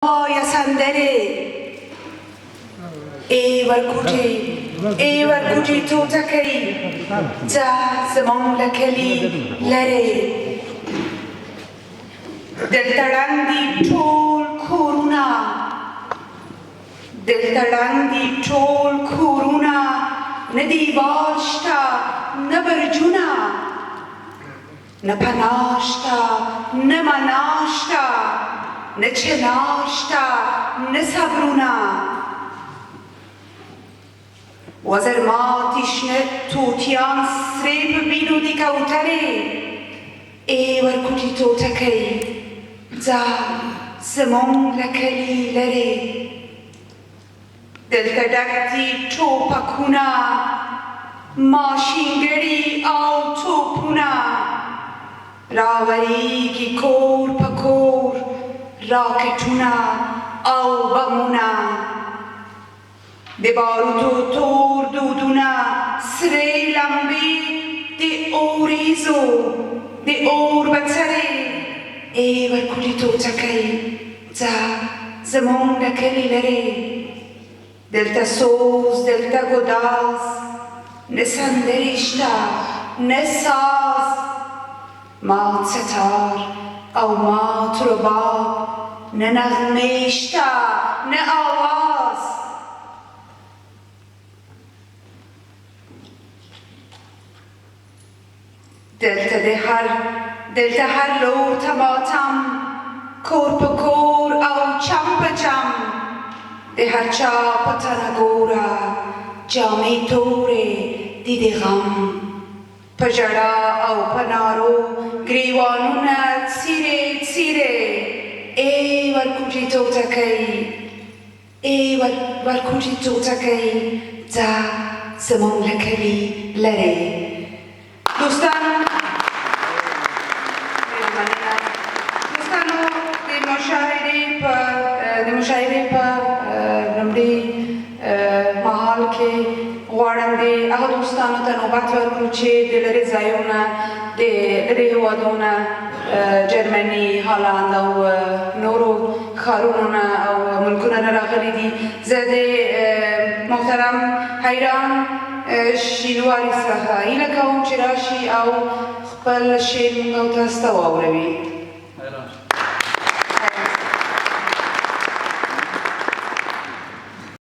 یا سندره ای ورکوٹی تو تکی جا زمان لکلی لره دلتړندی ټول کورونه نه دیوال شته نه برجونه نه پناه شته نه مناه شته نه چنار شته نه صبرونه وزرماتی شنه توتیان سری په بینو دی کوترې ای ورکوټي توتکۍ ځه زموږ له کلي لرې دلته ډک دي ټوپکونه ماشینګړي او توپونه راوریږي کور په کور راکټونه او بمونه د باروتو تور دودونه سرې لمبې د اوریزو د اور بڅرې ای ورکوټي توتکۍ ځه زموږ له کلي لرې دلته سوز دلته ګداز نه سندرې شته نه ساز مات ستار او مات رباب نه نغمې شته نه آواز دلته هر لور ته ماتم کور په کور او چم په چم د هر چا په تنه ګوره جامې تورې دي د غم په ژړا او په نارو ګریوانونه څیرې څیرې ای ورکوټي توتکۍ ای ورکوټي توتکۍ ځه زموږ له کلي لرې دوستانو د مشاعرې په لومړي مهال کې غواړم د هغه دوستانو ته نوبت ورکړو چې د لرې ځایونه د لرې هېوادونو جرمني هالند او نورو ښارونو نه او ملکونو نه راغلي دي زه د محترم حیران شینواري څخه هیله کوم چې راشي او خپل شعر موږ تاسو ته واوروي